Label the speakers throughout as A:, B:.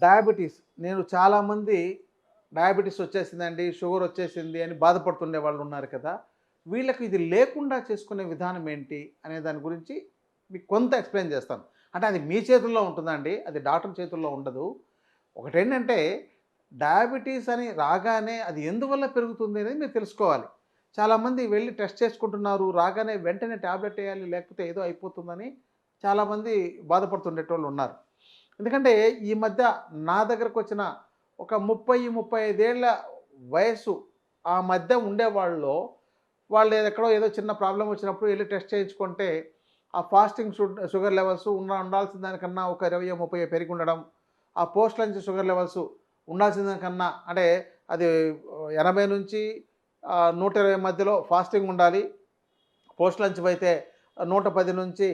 A: Diabetes నేను చాలామంది diabetes వచ్చేసిందండి, షుగర్ వచ్చేసింది అని బాధపడుతుండే వాళ్ళు ఉన్నారు కదా! వీళ్ళకి ఇది లేకుండా చేసుకునే విధానం ఏంటి అనే దాని గురించి మీకు కొంత ఎక్స్‌ప్లెయిన్ చేస్తాను. అంటే అది మీ చేతుల్లో ఉంటుందండి. అది డాక్టర్ చేతుల్లో ఉండదు. ఒకటేంటంటే డయాబెటీస్ అని రాగానే అది ఎందువల్ల పెరుగుతుంది అనేది మీరు తెలుసుకోవాలి. చాలామంది వెళ్లి టెస్ట్ చేసుకుంటున్నారు. రాగానే వెంటనే టాబ్లెట్ ఎయాలి లేకపోతే ఏదో అయిపోతుందని చాలామంది బాధపడుతుండేటోళ్ళు ఉన్నారు. ఎందుకంటే ఈ మధ్య నా దగ్గరకొచ్చిన ఒక 30, 35 ఏళ్ల వయస్సు ఆ మధ్య ఉండేవాళ్ళలో వాళ్ళు ఎక్కడో ఏదో చిన్న ప్రాబ్లమ్ వచ్చినప్పుడు ఎళ్లి టెస్ట్ చేయించుకుంటే ఆ ఫాస్టింగ్ షుగర్ లెవెల్స్ ఉండాల్సిన దానికన్నా ఒక 20, 30 పెరిగి ఉండడం. ఆ పోస్ట్ లంచ్ షుగర్ లెవెల్స్ ఉండాల్సిన దానికన్నా అంటే అది 80 నుంచి 120 మధ్యలో ఫాస్టింగ్ ఉండాలి. పోస్ట్ లంచ్ అయితే 110 నుంచి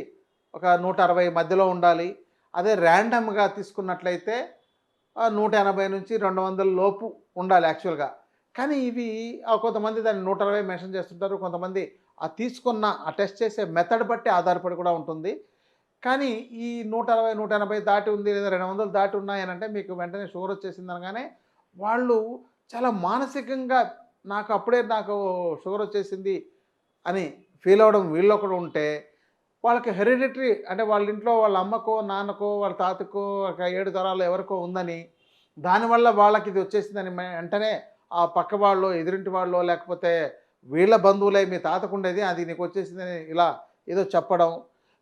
A: ఒక 160 మధ్యలో ఉండాలి. అదే ర్యాండమ్‌గా తీసుకున్నట్లయితే 180 నుంచి 200 లోపు ఉండాలి యాక్చువల్‌గా. కానీ ఇవి కొంతమంది దాన్ని 160 మెన్షన్ చేస్తుంటారు. కొంతమంది ఆ టెస్ట్ చేసే మెథడ్ బట్టి ఆధారపడి కూడా ఉంటుంది. కానీ ఈ 160, 180 దాటి ఉంది లేదా 200 దాటి ఉన్నాయనంటే మీకు వెంటనే షుగర్ వచ్చేసిందనగానే వాళ్ళు చాలా మానసికంగా నాకు షుగర్ వచ్చేసింది అని ఫీల్ అవ్వడం వీళ్ళలో కూడా ఉంటే వాళ్ళకి హెరిడిటరీ అంటే వాళ్ళ ఇంట్లో వాళ్ళ అమ్మకో, నాన్నకో, వాళ్ళ తాతకో ఒక 7 తరాల్లో ఎవరికో ఉందని, దానివల్ల వాళ్ళకి ఇది వచ్చేసిందని వెంటనే ఆ పక్క వాళ్ళో, ఎదురింటి వాళ్ళో లేకపోతే వీళ్ళ బంధువులే మీ తాతకుండేది అది నీకొచ్చేసిందని ఇలా ఏదో చెప్పడం.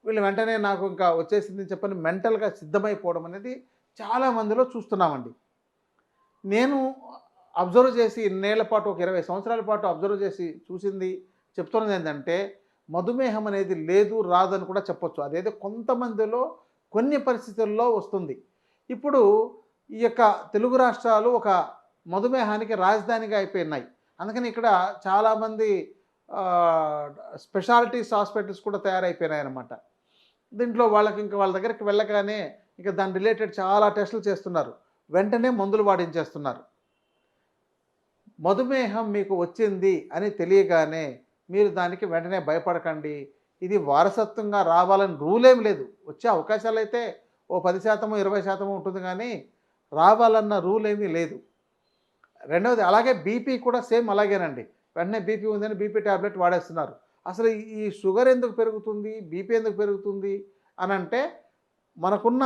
A: వీళ్ళు వెంటనే నాకు ఇంకా వచ్చేసిందని చెప్పని మెంటల్‌గా సిద్ధమైపోవడం అనేది చాలా మందిలో చూస్తున్నామండి. నేను అబ్జర్వ్ చేసి ఇన్నేళ్ల పాటు ఒక 20 సంవత్సరాల పాటు అబ్జర్వ్ చేసి చూసింది చెప్తున్నదేంటంటే మధుమేహం అనేది లేదు, రాదని కూడా చెప్పొచ్చు. అదేదో కొంతమందిలో కొన్ని పరిస్థితుల్లో వస్తుంది. ఇప్పుడు ఈ యొక్క తెలుగు రాష్ట్రాలు ఒక మధుమేహానికి రాజధానిగా అయిపోయినాయి. అందుకని ఇక్కడ చాలామంది స్పెషాలిటీస్ హాస్పిటల్స్ కూడా తయారైపోయినాయన్నమాట. దీంట్లో వాళ్ళ దగ్గరికి వెళ్ళగానే ఇక దాని రిలేటెడ్ చాలా టెస్టులు చేస్తున్నారు. వెంటనే మందులు వాడించేస్తున్నారు. మధుమేహం మీకు వచ్చింది అని తెలియగానే మీరు దానికి వెంటనే భయపడకండి. ఇది వారసత్వంగా రావాలని రూలేం లేదు. వచ్చే అవకాశాలైతే ఓ 10%, 20% ఉంటుంది గానీ, రావాలన్న రూల్ ఏమీ లేదు. రెండవది అలాగే బీపీ కూడా సేమ్ అలాగేనండి. వెంటనే బీపీ ఉందని బీపీ టాబ్లెట్ వాడేస్తున్నారు. అసలు ఈ షుగర్ ఎందుకు పెరుగుతుంది? బీపీ ఎందుకు పెరుగుతుంది? అనంటే మనకున్న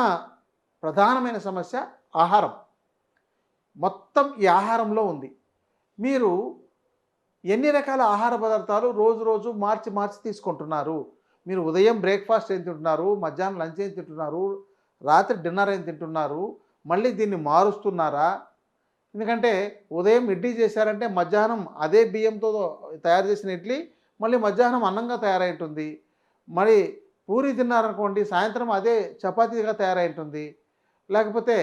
A: ప్రధానమైన సమస్య ఆహారం. మొత్తం ఈ ఆహారంలో ఉంది. మీరు ఎన్ని రకాల ఆహార పదార్థాలు రోజు మార్చి తీసుకుంటున్నారు? మీరు ఉదయం బ్రేక్‌ఫాస్ట్ ఏం తింటున్నారు? మధ్యాహ్నం లంచ్ ఏం తింటున్నారు? రాత్రి డిన్నర్ ఏం తింటున్నారు? మళ్ళీ దీన్ని మారుస్తున్నారా? ఎందుకంటే ఉదయం ఇడ్లీ చేశారంటే మధ్యాహ్నం అదే బియ్యంతో తయారు చేసిన ఇడ్లీ మళ్ళీ మధ్యాహ్నం అన్నంగా తయారై ఉంటుంది. మరి పూరి తిన్నారనుకోండి సాయంత్రం అదే చపాతీగా తయారై ఉంటుంది. లేకపోతే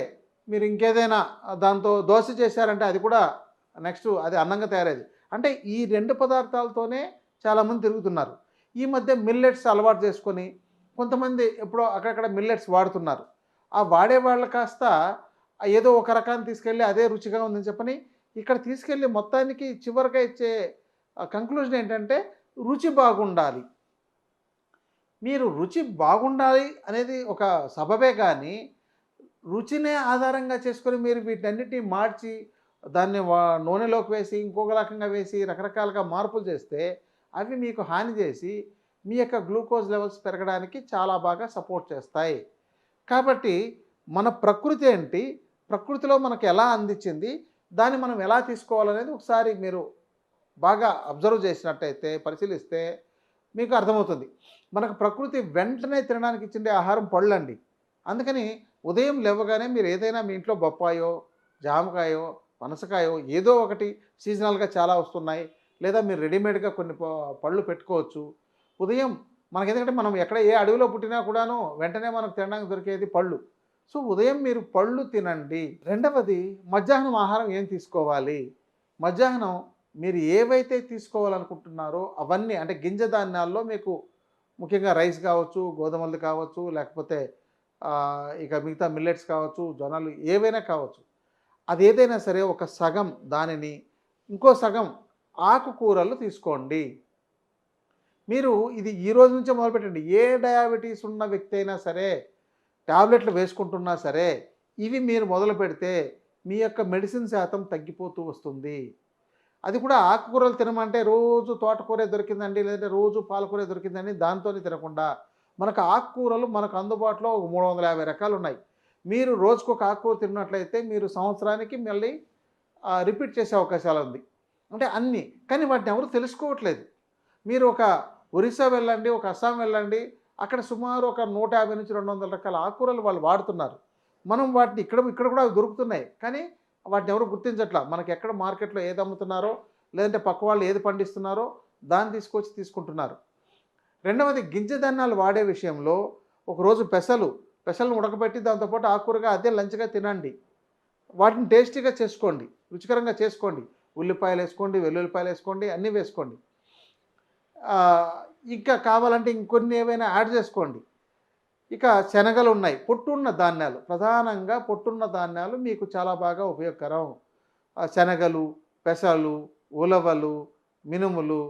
A: మీరు ఇంకేదైనా దాంతో దోస చేశారంటే అది కూడా నెక్స్ట్ అది అన్నంగా తయారయ్యేది. అంటే ఈ 2 పదార్థాలతోనే చాలామంది తిరుగుతున్నారు. ఈ మధ్య మిల్లెట్స్ అలవాటు చేసుకొని కొంతమంది ఎప్పుడో అక్కడక్కడ మిల్లెట్స్ వాడుతున్నారు. ఆ వాడే వాళ్ళు కాస్త ఏదో ఒక రకాన్ని తీసుకెళ్ళి అదే రుచిగా ఉందని చెప్పని ఇక్కడ తీసుకెళ్ళి మొత్తానికి చివరగా ఇచ్చే కంక్లూజన్ ఏంటంటే రుచి బాగుండాలి. మీరు రుచి బాగుండాలి అనేది ఒక సబబే కానీ రుచినే ఆధారంగా చేసుకొని మీరు వీటన్నిటిని మార్చి దాన్ని నూనెలోకి వేసి ఇంకొక రకంగా వేసి రకరకాలుగా మార్పులు చేస్తే అవి మీకు హాని చేసి మీ యొక్క గ్లూకోజ్ లెవెల్స్ పెరగడానికి చాలా బాగా సపోర్ట్ చేస్తాయి. కాబట్టి మన ప్రకృతి ఏంటి? ప్రకృతిలో మనకు ఎలా అందించింది? దాన్ని మనం ఎలా తీసుకోవాలనేది ఒకసారి మీరు బాగా అబ్జర్వ్ చేసినట్టయితే, పరిశీలిస్తే మీకు అర్థమవుతుంది. మనకు ప్రకృతి వెంటనే తినడానికి ఇచ్చిండే ఆహారం పళ్ళండి. అందుకని ఉదయం లేవగానే మీరు ఏదైనా మీ ఇంట్లో బొప్పాయో, జామకాయో, పనసకాయో ఏదో ఒకటి సీజనల్‌గా చాలా వస్తున్నాయి. లేదా మీరు రెడీమేడ్‌గా కొన్ని పళ్ళు పెట్టుకోవచ్చు. ఉదయం మనకెందుకంటే మనం ఎక్కడ ఏ అడవిలో పుట్టినా కూడాను వెంటనే మనకు తినడానికి దొరికేది పళ్ళు. సో, ఉదయం మీరు పళ్ళు తినండి. రెండవది మధ్యాహ్నం ఆహారం ఏం తీసుకోవాలి? మధ్యాహ్నం మీరు ఏవైతే తీసుకోవాలనుకుంటున్నారో అవన్నీ అంటే గింజ ధాన్యాల్లో మీకు ముఖ్యంగా రైస్ కావచ్చు, గోధుమలది కావచ్చు, లేకపోతే ఇక మిగతా మిల్లెట్స్ కావచ్చు, జొన్నలు ఏవైనా కావచ్చు. అదేదైనా సరే ఒక సగం దానిని, ఇంకో సగం ఆకుకూరలు తీసుకోండి. మీరు ఇది ఈ రోజు నుంచే మొదలుపెట్టండి. ఏ డయాబెటీస్ ఉన్న వ్యక్తి అయినా సరే, టాబ్లెట్లు వేసుకుంటున్నా సరే, ఇవి మీరు మొదలు పెడితే మీ యొక్క మెడిసిన్ శాతం తగ్గిపోతూ వస్తుంది. అది కూడా ఆకుకూరలు తినమంటే రోజు తోటకూరే దొరికిందండి, లేదంటే రోజు పాలకూరే దొరికిందని దాంతోనే తినకుండా, మనకు ఆకుకూరలు మనకు అందుబాటులో 350 రకాలున్నాయి. మీరు రోజుకొక ఆకుకూర తిన్నట్లయితే మీరు సంవత్సరానికి మళ్ళీ రిపీట్ చేసే అవకాశాలుంది. అంటే అన్నీ. కానీ వాటిని ఎవరు తెలుసుకోవట్లేదు. మీరు ఒక ఒరిస్సా వెళ్ళండి, ఒక అస్సాం వెళ్ళండి, అక్కడ సుమారు ఒక 150-200 రకాల ఆకుకూరలు వాళ్ళు వాడుతున్నారు. మనం వాటిని ఇక్కడ కూడా అవి దొరుకుతున్నాయి. కానీ వాటిని ఎవరు గుర్తించట్లా. మనకి ఎక్కడ మార్కెట్‌లో ఏది అమ్ముతున్నారో, లేదంటే పక్క వాళ్ళు ఏది పండిస్తున్నారో దాన్ని తీసుకొచ్చి తీసుకుంటున్నారు. రెండవది గింజ ధాన్యాలు వాడే విషయంలో ఒకరోజు పెసలను ఉడకబెట్టి దాంతో పాటు ఆకుకూరగా అదే లంచ్‌గా తినండి. వాటిని టేస్టీగా చేసుకోండి. రుచికరంగా చేసుకోండి. ఉల్లిపాయలేసుకోండి, వెల్లుల్లిపాయలేసుకోండి, అన్నీ వేసుకోండి. ఇంకా కావాలంటే ఇంకొన్ని ఏవైనా యాడ్ చేసుకోండి. ఇక శనగలున్నాయి. పొట్టున్న ధాన్యాలు, ప్రధానంగా పొట్టున్న ధాన్యాలు మీకు చాలా బాగా ఉపయోగకరం. శనగలు, పెసలు, ఉలవలు, మినుములు,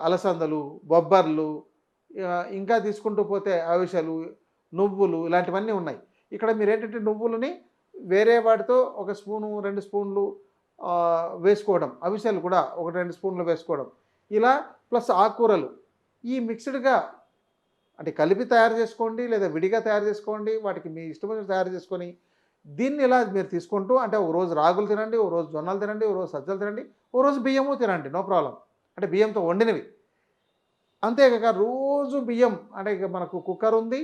A: అలసందలు, బొబ్బర్లు, ఇంకా తీసుకుంటూ పోతే అవిసెలు, నువ్వులు ఇలాంటివన్నీ ఉన్నాయి. ఇక్కడ మీరేంటంటే నువ్వులని వేరే వాటితో ఒక స్పూను, 2 స్పూన్లు వేసుకోవడం. అవిసెలు కూడా 1, 2 స్పూన్లు వేసుకోవడం. ఇలా ప్లస్ ఆకుకూరలు. ఈ మిక్స్డ్‌గా అంటే కలిపి తయారు చేసుకోండి, లేదా విడిగా తయారు చేసుకోండి. వాటికి మీ ఇష్టం వచ్చినట్టు తయారు చేసుకొని, దీన్ని ఇలా మీరు తీసుకుంటూ అంటే ఒక రోజు రాగులు తినండి, ఒక రోజు జొన్నలు తినండి, ఒక రోజు సజ్జలు తినండి, ఒక రోజు బియ్యము తినండి. No problem. అంటే బియ్యంతో వండినవి. అంతేకాక రోజు బియ్యం అంటే ఇక మనకు కుక్కర్ ఉంది.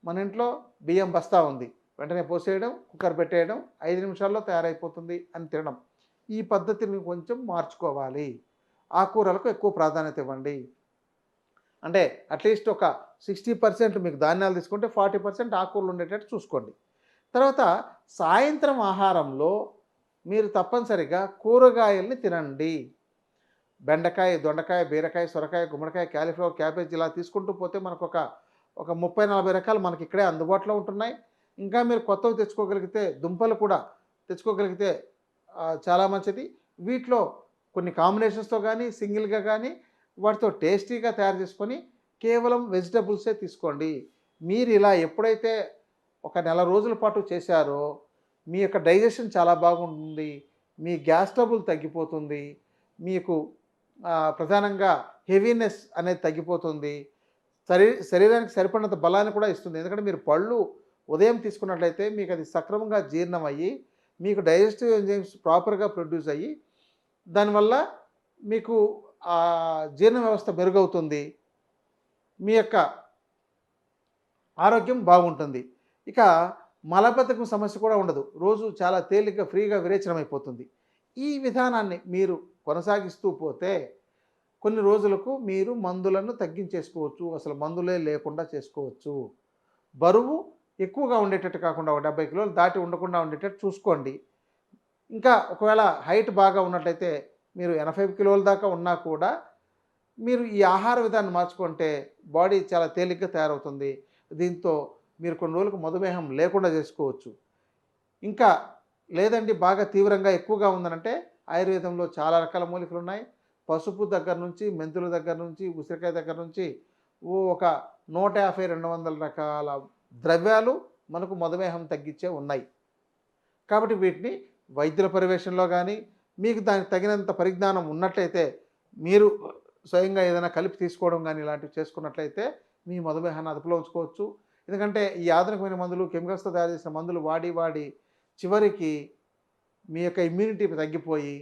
A: మన ఇంట్లో బియ్యం బస్తా ఉంది. వెంటనే పోసేయడం, కుక్కర్ పెట్టేయడం, 5 నిమిషాల్లో తయారైపోతుంది అని తినడం. ఈ పద్ధతిని కొంచెం మార్చుకోవాలి. ఆకుకూరలకు ఎక్కువ ప్రాధాన్యత ఇవ్వండి. అంటే అట్లీస్ట్ ఒక 60% మీకు ధాన్యాలు తీసుకుంటే 40% ఆకుకూరలు ఉండేటట్టు చూసుకోండి. తర్వాత సాయంత్రం ఆహారంలో మీరు తప్పనిసరిగా కూరగాయల్ని తినండి. బెండకాయ, దొండకాయ, బీరకాయ, సొరకాయ, గుమ్మడికాయ, క్యాలీఫ్లవర్, క్యాబేజ్ ఇలా తీసుకుంటూ పోతే మనకు ఒక 30-40 రకాలు మనకి ఇక్కడే అందుబాటులో ఉంటున్నాయి. ఇంకా మీరు కొత్తవి తెచ్చుకోగలిగితే దుంపలు కూడా తెచ్చుకోగలిగితే చాలా మంచిది. వీటిలో కొన్ని కాంబినేషన్స్‌తో గానీ, సింగిల్‌గా గానీ వాటితో టేస్టీగా తయారు చేసుకొని కేవలం వెజిటబుల్సే తీసుకోండి. మీరు ఇలా ఎప్పుడైతే ఒక నెల రోజుల పాటు చేశారో మీ యొక్క డైజెషన్ చాలా బాగుంటుంది. మీ గ్యాస్ ట్రబుల్ తగ్గిపోతుంది. మీకు ప్రధానంగా హెవీనెస్ అనేది తగ్గిపోతుంది. శరీరానికి సరిపడినంత బలాన్ని కూడా ఇస్తుంది. ఎందుకంటే మీరు పళ్ళు ఉదయం తీసుకున్నట్లయితే మీకు అది సక్రమంగా జీర్ణం అయ్యి, మీకు డైజెస్టివ్ ఎంజైమ్స్ ప్రాపర్‌గా ప్రొడ్యూస్ అయ్యి, దానివల్ల మీకు జీర్ణ వ్యవస్థ మెరుగవుతుంది. మీ యొక్క ఆరోగ్యం బాగుంటుంది. ఇక మలబద్ధకం సమస్య కూడా ఉండదు. రోజు చాలా తేలికగా ఫ్రీగా విరేచనమైపోతుంది. ఈ విధానాన్ని మీరు కొనసాగిస్తూ పోతే కొన్ని రోజులకు మీరు మందులను తగ్గించేసుకోవచ్చు. అసలు మందులే లేకుండా చేసుకోవచ్చు. బరువు ఎక్కువగా ఉండేటట్టు కాకుండా 70 కిలోలు దాటి ఉండకుండా ఉండేటట్టు చూసుకోండి. ఇంకా ఒకవేళ హైట్ బాగా ఉన్నట్లయితే మీరు 85 కిలోల దాకా ఉన్నా కూడా మీరు ఈ ఆహార విధానం మార్చుకుంటే బాడీ చాలా తేలిగ్గా తయారవుతుంది. దీంతో మీరు కొన్ని రోజులకు మధుమేహం లేకుండా చేసుకోవచ్చు. ఇంకా లేదండి బాగా తీవ్రంగా ఎక్కువగా ఉందనంటే ఆయుర్వేదంలో చాలా రకాల మూలికలు ఉన్నాయి. పసుపు దగ్గర నుంచి, మెంతుల దగ్గర నుంచి, ఉసిరికాయ దగ్గర నుంచి ఒక 150-200 రకాల ద్రవ్యాలు మనకు మధుమేహం తగ్గించే ఉన్నాయి. కాబట్టి వీటిని వైద్యుల పర్యవేక్షణలో కానీ, మీకు దానికి తగినంత పరిజ్ఞానం ఉన్నట్లయితే మీరు స్వయంగా ఏదైనా కలిపి తీసుకోవడం కానీ ఇలాంటివి చేసుకున్నట్లయితే మీ మధుమేహాన్ని అదుపులో ఉంచుకోవచ్చు. ఎందుకంటే ఈ ఆధునికమైన మందులు, కెమికల్స్‌తో తయారు చేసిన మందులు వాడి చివరికి మీ యొక్క ఇమ్యూనిటీ తగ్గిపోయి,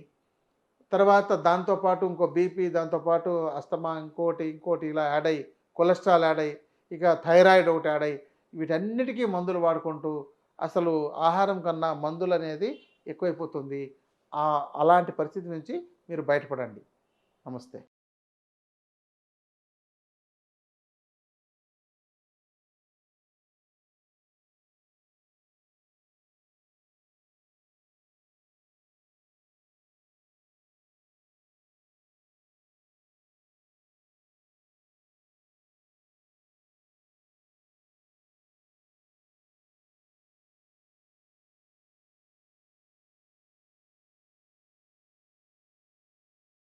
A: తర్వాత దాంతోపాటు ఇంకో బీపీ, దాంతోపాటు అస్తమా, ఇంకోటి ఇలా యాడ్ అయ్యి, కొలెస్ట్రాల్ యాడ్ అయ్యి, ఇక థైరాయిడ్ ఒకటి యాడ్ అయ్యి, వీటన్నిటికీ మందులు వాడుకుంటూ అసలు ఆహారం కన్నా మందులనేది ఎక్కువైపోతుంది. అలాంటి పరిస్థితి నుంచి మీరు బయటపడండి. నమస్తే.